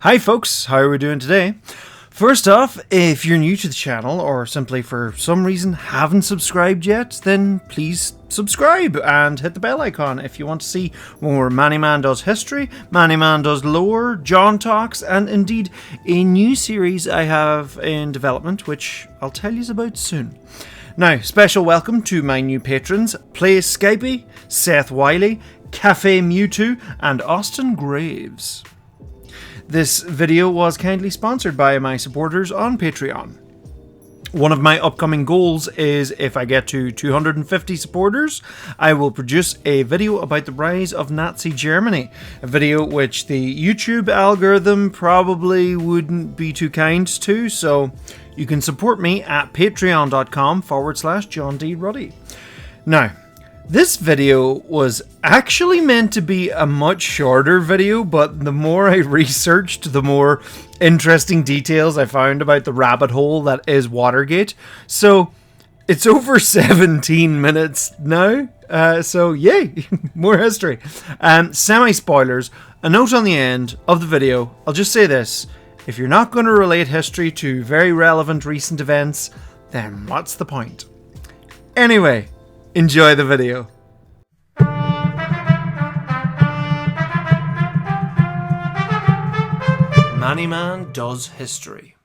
Hi folks, how are we doing today? First off, if you're new to the channel or simply for some reason haven't subscribed yet, then please subscribe and hit the bell icon if you want to see more Manny Man Does History, Manny Man Does Lore, John Talks, and indeed a new series I have in development which I'll tell you about soon. Now, special welcome to my new patrons, Play Skypey, Seth Wiley, Cafe Mewtwo, and Austin Graves. This video was kindly sponsored by my supporters on Patreon. One of my upcoming goals is, if I get to 250 supporters, I will produce a video about the rise of Nazi Germany. A video which the YouTube algorithm probably wouldn't be too kind to, so you can support me at patreon.com/John D Ruddy. Now, this video was actually meant to be a much shorter video, but the more I researched, the more interesting details I found about the rabbit hole that is Watergate. So it's over 17 minutes now. So yay, more history. Semi-spoilers, a note on the end of the video. I'll just say this. If you're not going to relate history to very relevant recent events, then what's the point? Anyway, enjoy the video. Manny Man Does History.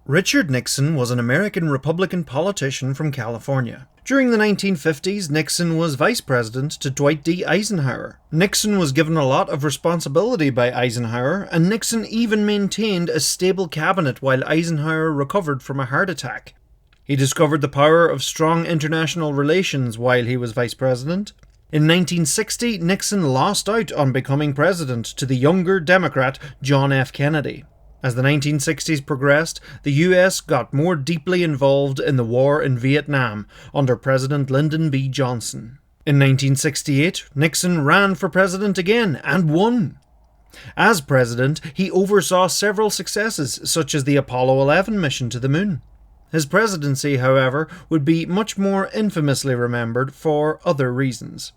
Richard Nixon was an American Republican politician from California. During the 1950s, Nixon was vice president to Dwight D. Eisenhower. Nixon was given a lot of responsibility by Eisenhower, and Nixon even maintained a stable cabinet while Eisenhower recovered from a heart attack. He discovered the power of strong international relations while he was vice president. In 1960, Nixon lost out on becoming president to the younger Democrat John F. Kennedy. As the 1960s progressed, the US got more deeply involved in the war in Vietnam under President Lyndon B. Johnson. In 1968, Nixon ran for president again and won. As president, he oversaw several successes, such as the Apollo 11 mission to the moon. His presidency, however, would be much more infamously remembered for other reasons.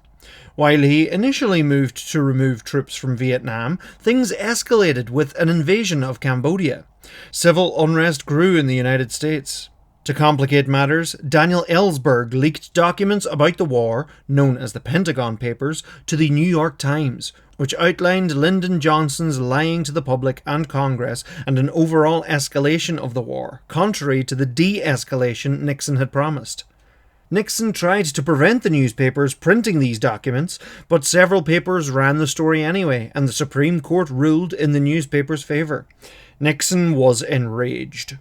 While he initially moved to remove troops from Vietnam, things escalated with an invasion of Cambodia. Civil unrest grew in the United States. To complicate matters, Daniel Ellsberg leaked documents about the war, known as the Pentagon Papers, to the New York Times, which outlined Lyndon Johnson's lying to the public and Congress and an overall escalation of the war, contrary to the de-escalation Nixon had promised. Nixon tried to prevent the newspapers printing these documents, but several papers ran the story anyway, and the Supreme Court ruled in the newspapers' favour. Nixon was enraged.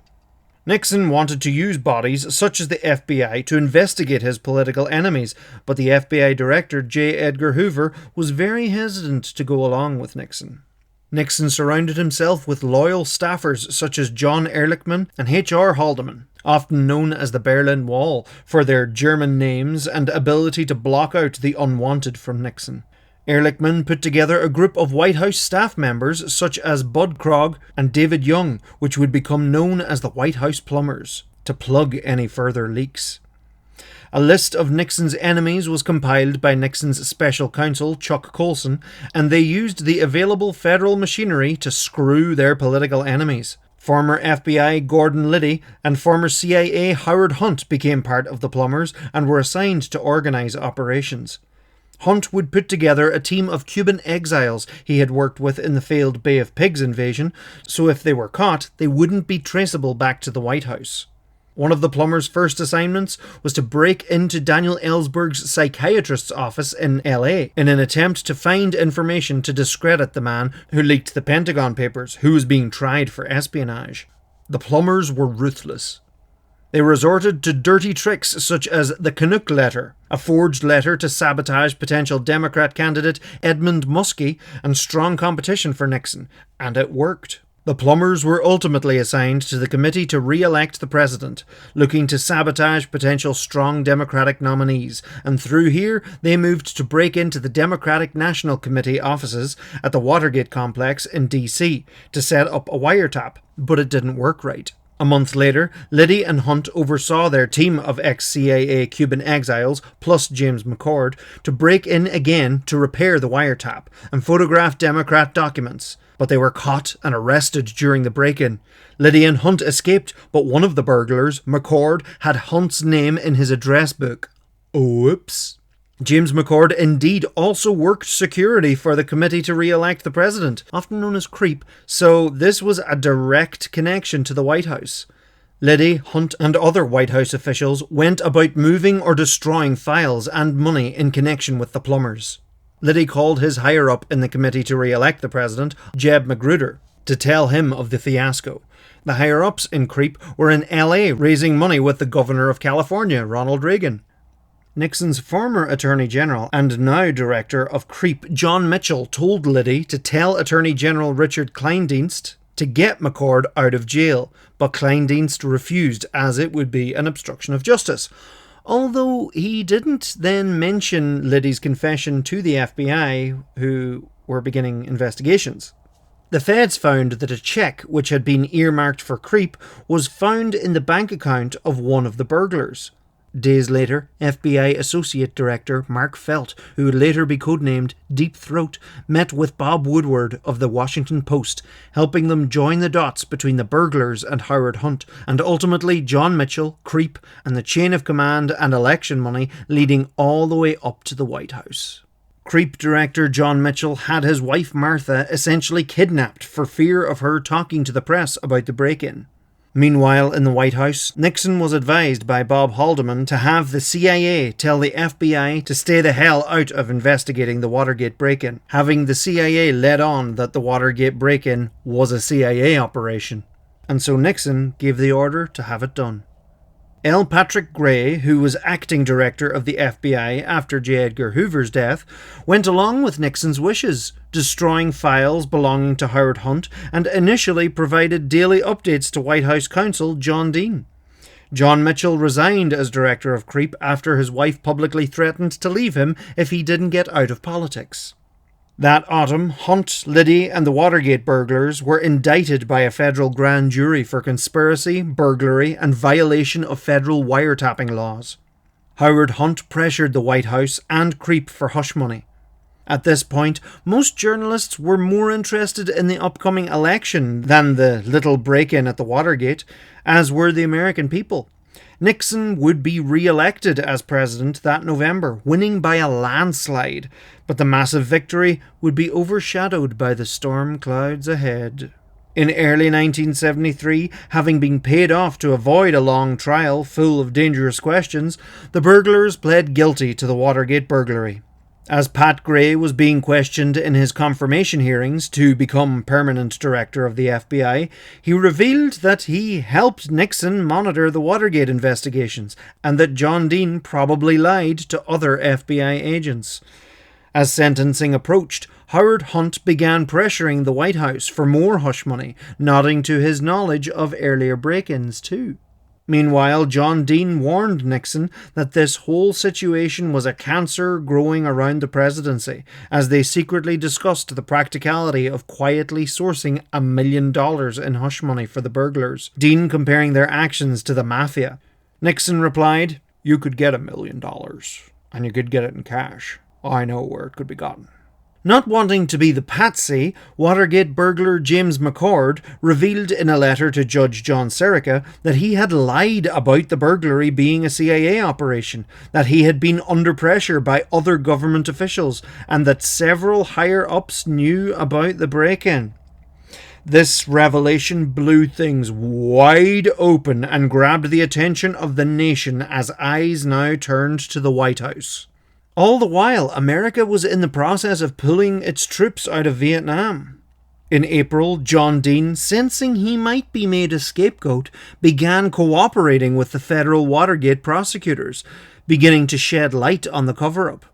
Nixon wanted to use bodies such as the FBI to investigate his political enemies, but the FBI director J. Edgar Hoover was very hesitant to go along with Nixon. Nixon surrounded himself with loyal staffers such as John Ehrlichman and H.R. Haldeman, often known as the Berlin Wall, for their German names and ability to block out the unwanted from Nixon. Ehrlichman put together a group of White House staff members such as Bud Krogh and David Young, which would become known as the White House Plumbers, to plug any further leaks. A list of Nixon's enemies was compiled by Nixon's special counsel, Chuck Colson, and they used the available federal machinery to screw their political enemies. Former FBI Gordon Liddy and former CIA Howard Hunt became part of the Plumbers and were assigned to organize operations. Hunt would put together a team of Cuban exiles he had worked with in the failed Bay of Pigs invasion, so if they were caught, they wouldn't be traceable back to the White House. One of the Plumbers' first assignments was to break into Daniel Ellsberg's psychiatrist's office in LA in an attempt to find information to discredit the man who leaked the Pentagon Papers, who was being tried for espionage. The Plumbers were ruthless. They resorted to dirty tricks such as the Canuck letter, a forged letter to sabotage potential Democrat candidate Edmund Muskie and strong competition for Nixon, and it worked. The Plumbers were ultimately assigned to the committee to re-elect the president, looking to sabotage potential strong Democratic nominees, and through here they moved to break into the Democratic National Committee offices at the Watergate complex in DC to set up a wiretap, but it didn't work right. A month later, Liddy and Hunt oversaw their team of ex-CIA Cuban exiles, plus James McCord, to break in again to repair the wiretap and photograph Democrat documents. But they were caught and arrested during the break-in. Liddy and Hunt escaped, but one of the burglars, McCord, had Hunt's name in his address book. Oops. James McCord indeed also worked security for the Committee to Re-elect the President, often known as CREEP, so this was a direct connection to the White House. Liddy, Hunt and other White House officials went about moving or destroying files and money in connection with the plumbers. Liddy called his higher-up in the Committee to Re-elect the President, Jeb Magruder, to tell him of the fiasco. The higher-ups in CREEP were in LA raising money with the Governor of California, Ronald Reagan. Nixon's former Attorney General and now Director of CREEP, John Mitchell, told Liddy to tell Attorney General Richard Kleindienst to get McCord out of jail, but Kleindienst refused as it would be an obstruction of justice. Although he didn't then mention Liddy's confession to the FBI, who were beginning investigations. The feds found that a check which had been earmarked for CREEP was found in the bank account of one of the burglars. Days later, FBI Associate Director Mark Felt, who would later be codenamed Deep Throat, met with Bob Woodward of the Washington Post, helping them join the dots between the burglars and Howard Hunt, and ultimately John Mitchell, CREEP, and the chain of command and election money leading all the way up to the White House. CREEP Director John Mitchell had his wife Martha essentially kidnapped for fear of her talking to the press about the break-in. Meanwhile, in the White House, Nixon was advised by Bob Haldeman to have the CIA tell the FBI to stay the hell out of investigating the Watergate break-in, having the CIA let on that the Watergate break-in was a CIA operation. And so Nixon gave the order to have it done. L. Patrick Gray, who was acting director of the FBI after J. Edgar Hoover's death, went along with Nixon's wishes, destroying files belonging to Howard Hunt, and initially provided daily updates to White House counsel John Dean. John Mitchell resigned as director of CREEP after his wife publicly threatened to leave him if he didn't get out of politics. That autumn, Hunt, Liddy and the Watergate burglars were indicted by a federal grand jury for conspiracy, burglary and violation of federal wiretapping laws. Howard Hunt pressured the White House and CREEP for hush money. At this point, most journalists were more interested in the upcoming election than the little break-in at the Watergate, as were the American people. Nixon would be re-elected as president that November, winning by a landslide, but the massive victory would be overshadowed by the storm clouds ahead. In early 1973, having been paid off to avoid a long trial full of dangerous questions, the burglars pled guilty to the Watergate burglary. As Pat Gray was being questioned in his confirmation hearings to become permanent director of the FBI, he revealed that he helped Nixon monitor the Watergate investigations and that John Dean probably lied to other FBI agents. As sentencing approached, Howard Hunt began pressuring the White House for more hush money, nodding to his knowledge of earlier break-ins too. Meanwhile, John Dean warned Nixon that this whole situation was a cancer growing around the presidency, as they secretly discussed the practicality of quietly sourcing $1 million in hush money for the burglars, Dean comparing their actions to the mafia. Nixon replied, "You could get $1 million, and you could get it in cash. I know where it could be gotten." Not wanting to be the patsy, Watergate burglar James McCord revealed in a letter to Judge John Serica that he had lied about the burglary being a CIA operation, that he had been under pressure by other government officials, and that several higher-ups knew about the break-in. This revelation blew things wide open and grabbed the attention of the nation as eyes now turned to the White House. All the while, America was in the process of pulling its troops out of Vietnam. In April, John Dean, sensing he might be made a scapegoat, began cooperating with the federal Watergate prosecutors, beginning to shed light on the cover-up.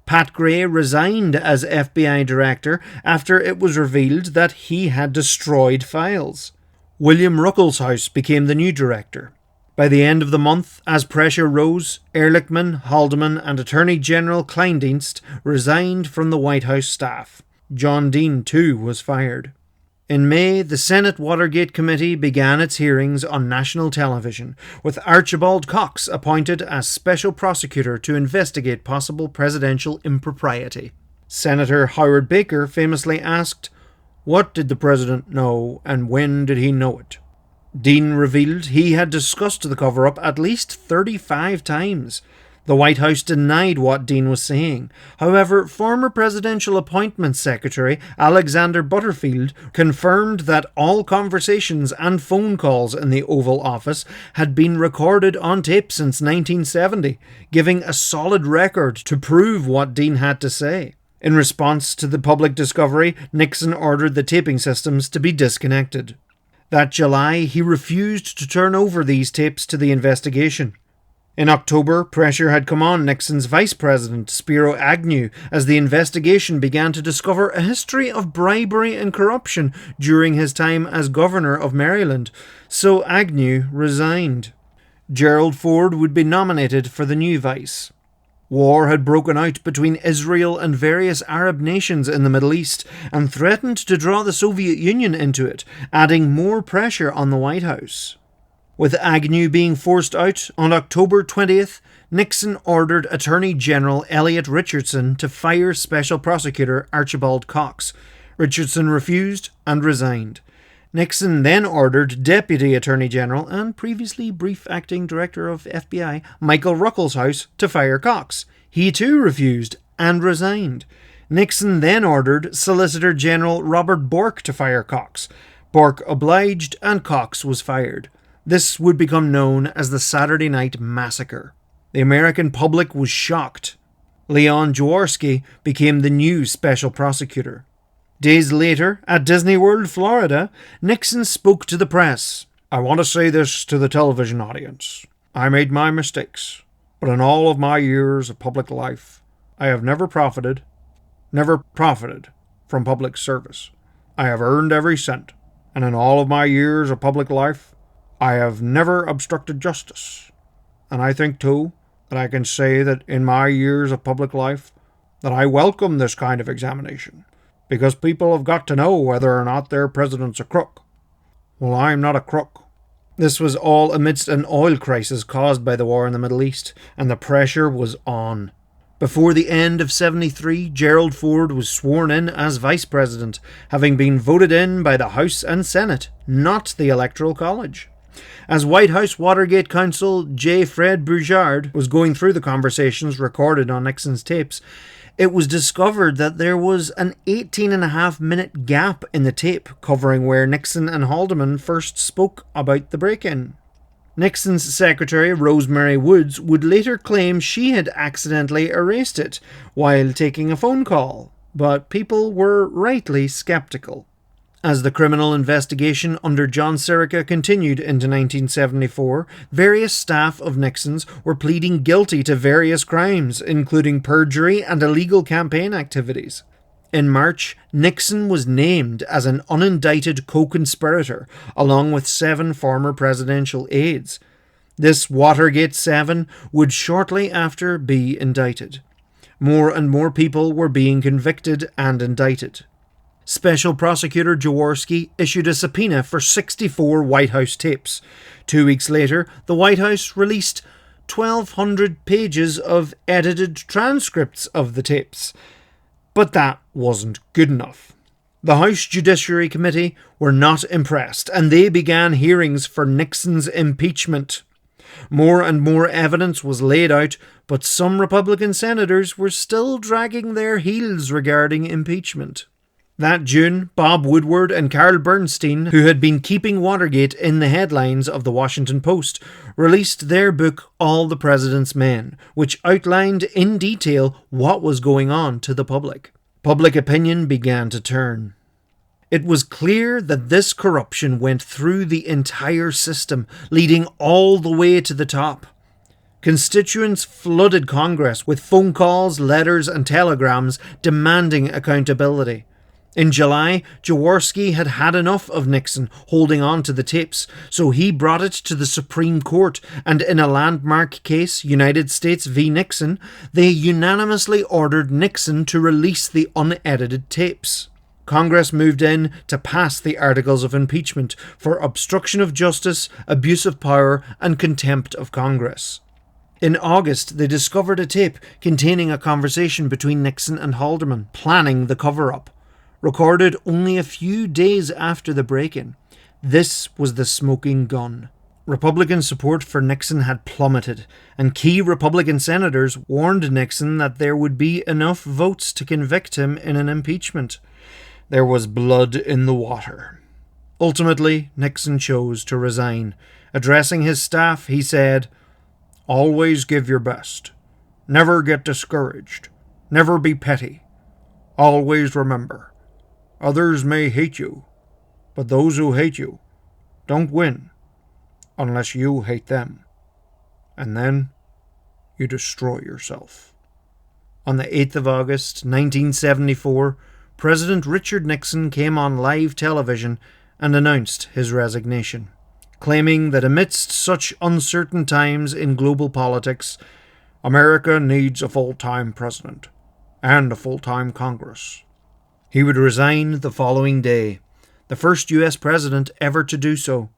Pat Gray resigned as FBI director after it was revealed that he had destroyed files. William Ruckelshaus became the new director. By the end of the month, as pressure rose, Ehrlichman, Haldeman and Attorney General Kleindienst resigned from the White House staff. John Dean, too, was fired. In May, the Senate Watergate Committee began its hearings on national television, with Archibald Cox appointed as special prosecutor to investigate possible presidential impropriety. Senator Howard Baker famously asked, "What did the president know, and when did he know it?" Dean revealed he had discussed the cover-up at least 35 times. The White House denied what Dean was saying. However, former Presidential Appointments Secretary Alexander Butterfield confirmed that all conversations and phone calls in the Oval Office had been recorded on tape since 1970, giving a solid record to prove what Dean had to say. In response to the public discovery, Nixon ordered the taping systems to be disconnected. That July, he refused to turn over these tapes to the investigation. In October, pressure had come on Nixon's Vice President, Spiro Agnew, as the investigation began to discover a history of bribery and corruption during his time as Governor of Maryland, so Agnew resigned. Gerald Ford would be nominated for the new vice. War had broken out between Israel and various Arab nations in the Middle East and threatened to draw the Soviet Union into it, adding more pressure on the White House. With Agnew being forced out, on October 20th, Nixon ordered Attorney General Elliot Richardson to fire Special Prosecutor Archibald Cox. Richardson refused and resigned. Nixon then ordered Deputy Attorney General and previously brief acting Director of FBI Michael Ruckelshaus to fire Cox. He too refused and resigned. Nixon then ordered Solicitor General Robert Bork to fire Cox. Bork obliged and Cox was fired. This would become known as the Saturday Night Massacre. The American public was shocked. Leon Jaworski became the new special prosecutor. Days later, at Disney World, Florida, Nixon spoke to the press. "I want to say this to the television audience. I made my mistakes, but in all of my years of public life, I have never profited from public service. I have earned every cent, and in all of my years of public life, I have never obstructed justice. And I think, too, that I can say that in my years of public life, that I welcome this kind of examination, because people have got to know whether or not their president's a crook. Well, I'm not a crook." This was all amidst an oil crisis caused by the war in the Middle East, and the pressure was on. Before the end of '73, Gerald Ford was sworn in as Vice President, having been voted in by the House and Senate, not the Electoral College. As White House Watergate counsel J. Fred Bouchard was going through the conversations recorded on Nixon's tapes, it was discovered that there was an 18.5-minute gap in the tape covering where Nixon and Haldeman first spoke about the break-in. Nixon's secretary, Rosemary Woods, would later claim she had accidentally erased it while taking a phone call, but people were rightly skeptical. As the criminal investigation under John Sirica continued into 1974, various staff of Nixon's were pleading guilty to various crimes, including perjury and illegal campaign activities. In March, Nixon was named as an unindicted co-conspirator, along with 7 former presidential aides. This Watergate 7 would shortly after be indicted. More and more people were being convicted and indicted. Special Prosecutor Jaworski issued a subpoena for 64 White House tapes. 2 weeks later, the White House released 1,200 pages of edited transcripts of the tapes. But that wasn't good enough. The House Judiciary Committee were not impressed, and they began hearings for Nixon's impeachment. More and more evidence was laid out, but some Republican senators were still dragging their heels regarding impeachment. That June, Bob Woodward and Carl Bernstein, who had been keeping Watergate in the headlines of the Washington Post, released their book All the President's Men, which outlined in detail what was going on to the public. Public opinion began to turn. It was clear that this corruption went through the entire system, leading all the way to the top. Constituents flooded Congress with phone calls, letters and telegrams demanding accountability. In July, Jaworski had had enough of Nixon holding on to the tapes, so he brought it to the Supreme Court, and in a landmark case, United States v. Nixon, they unanimously ordered Nixon to release the unedited tapes. Congress moved in to pass the articles of impeachment for obstruction of justice, abuse of power, and contempt of Congress. In August, they discovered a tape containing a conversation between Nixon and Haldeman, planning the cover-up, recorded only a few days after the break-in. This was the smoking gun. Republican support for Nixon had plummeted, and key Republican senators warned Nixon that there would be enough votes to convict him in an impeachment. There was blood in the water. Ultimately, Nixon chose to resign. Addressing his staff, he said, "Always give your best. Never get discouraged. Never be petty. Always remember, others may hate you, but those who hate you don't win unless you hate them. And then you destroy yourself." On the 8th of August, 1974, President Richard Nixon came on live television and announced his resignation, claiming that amidst such uncertain times in global politics, America needs a full-time president and a full-time Congress. He would resign the following day, the first US president ever to do so.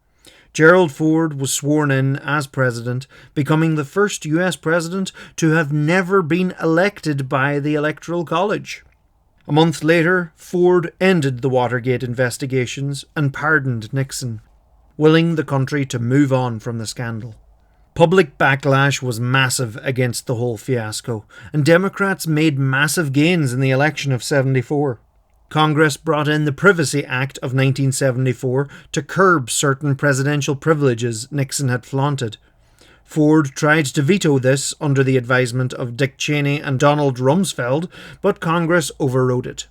Gerald Ford was sworn in as president, becoming the first US president to have never been elected by the Electoral College. A month later, Ford ended the Watergate investigations and pardoned Nixon, willing the country to move on from the scandal. Public backlash was massive against the whole fiasco, and Democrats made massive gains in the election of '74. Congress brought in the Privacy Act of 1974 to curb certain presidential privileges Nixon had flaunted. Ford tried to veto this under the advisement of Dick Cheney and Donald Rumsfeld, but Congress overrode it.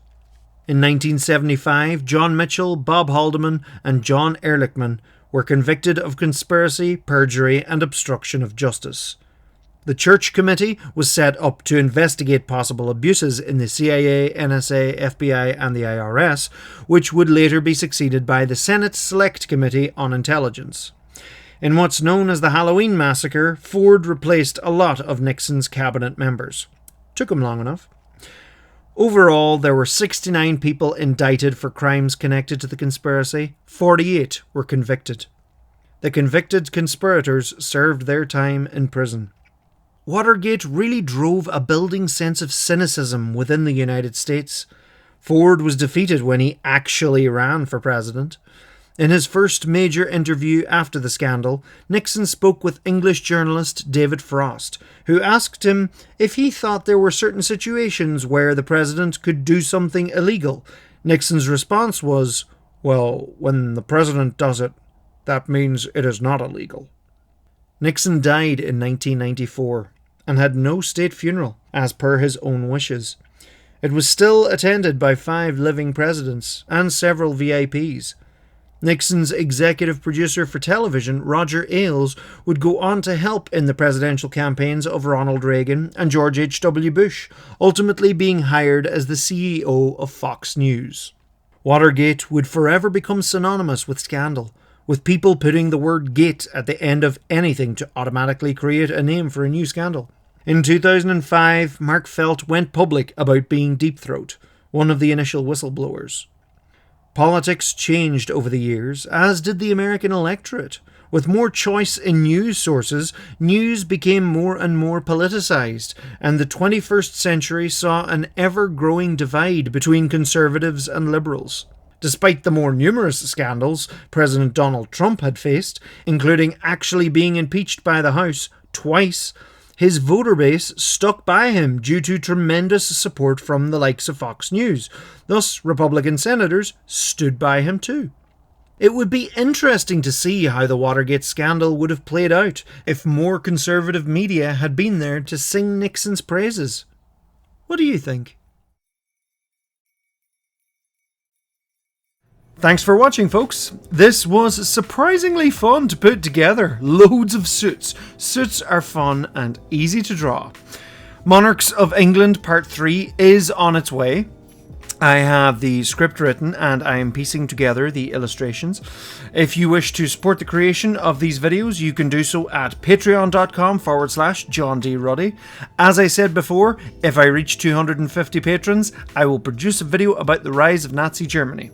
In 1975, John Mitchell, Bob Haldeman, and John Ehrlichman were convicted of conspiracy, perjury, and obstruction of justice. The Church Committee was set up to investigate possible abuses in the CIA, NSA, FBI, and the IRS, which would later be succeeded by the Senate Select Committee on Intelligence. In what's known as the Halloween Massacre, Ford replaced a lot of Nixon's cabinet members. Took him long enough. Overall, there were 69 people indicted for crimes connected to the conspiracy. 48 were convicted. The convicted conspirators served their time in prison. Watergate really drove a building sense of cynicism within the United States. Ford was defeated when he actually ran for president. In his first major interview after the scandal, Nixon spoke with English journalist David Frost, who asked him if he thought there were certain situations where the president could do something illegal. Nixon's response was, "Well, when the president does it, that means it is not illegal." Nixon died in 1994 and had no state funeral, as per his own wishes. It was still attended by 5 living presidents and several VIPs. Nixon's executive producer for television, Roger Ailes, would go on to help in the presidential campaigns of Ronald Reagan and George H.W. Bush, ultimately being hired as the CEO of Fox News. Watergate would forever become synonymous with scandal, with people putting the word "gate" at the end of anything to automatically create a name for a new scandal. In 2005, Mark Felt went public about being Deep Throat, one of the initial whistleblowers. Politics changed over the years, as did the American electorate. With more choice in news sources, news became more and more politicized, and the 21st century saw an ever-growing divide between conservatives and liberals. Despite the more numerous scandals President Donald Trump had faced, including actually being impeached by the House twice, his voter base stuck by him due to tremendous support from the likes of Fox News. Thus, Republican senators stood by him too. It would be interesting to see how the Watergate scandal would have played out if more conservative media had been there to sing Nixon's praises. What do you think? Thanks for watching, folks. This was surprisingly fun to put together. Loads of suits. Suits are fun and easy to draw. Monarchs of England Part 3 is on its way. I have the script written and I am piecing together the illustrations. If you wish to support the creation of these videos, you can do so at patreon.com/John D Ruddy. As I said before, if I reach 250 patrons, I will produce a video about the rise of Nazi Germany.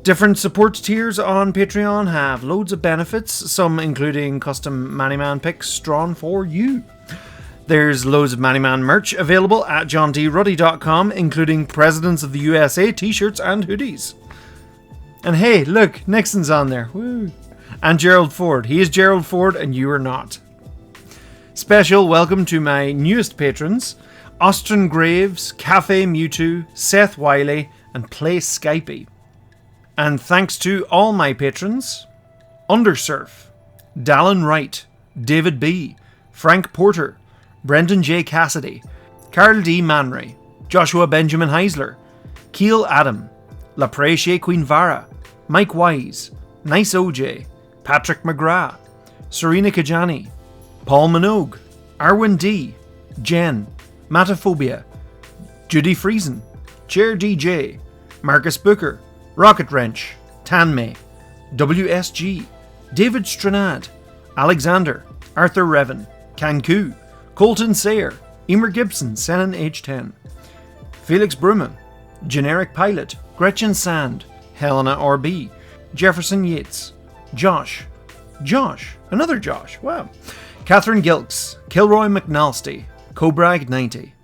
Different support tiers on Patreon have loads of benefits, some including custom Manny Man picks drawn for you. There's loads of Manny Man merch available at johndruddy.com, including Presidents of the USA t-shirts and hoodies. And hey, look, Nixon's on there. Woo! And Gerald Ford. He is Gerald Ford and you are not. Special welcome to my newest patrons, Austin Graves, Cafe Mewtwo, Seth Wiley, and Play Skypey. And thanks to all my patrons, Undersurf, Dallin Wright, David B, Frank Porter, Brendan J. Cassidy, Carl D. Manray, Joshua Benjamin Heisler, Keel Adam, Lapre Queen Vara, Mike Wise, Nice OJ, Patrick McGrath, Serena Kajani, Paul Minogue, Arwin D, Jen, Mataphobia, Judy Friesen, Chair DJ, Marcus Booker, Rocket Wrench, Tanmay, WSG, David Stranad, Alexander, Arthur Revan, Kanku, Colton Sayer, Emer Gibson, Senan H10, Felix Brumman, Generic Pilot, Gretchen Sand, Helena RB, Jefferson Yates, Josh, another Josh, wow, Catherine Gilks, Kilroy McNalsty, Cobrag 90,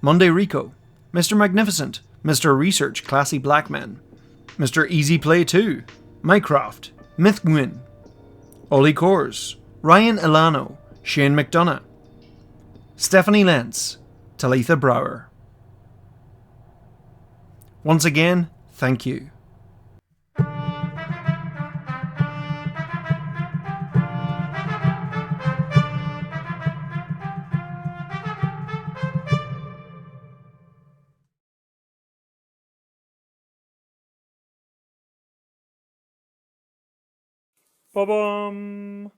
Monday Rico, Mr. Magnificent, Mr. Research Classy Black Men, Mr. Easy Play 2, Mycroft, Myth Gwyn, Ollie Kors, Ryan Elano, Shane McDonough, Stephanie Lentz, Talitha Brower. Once again, thank you. Ba-bum.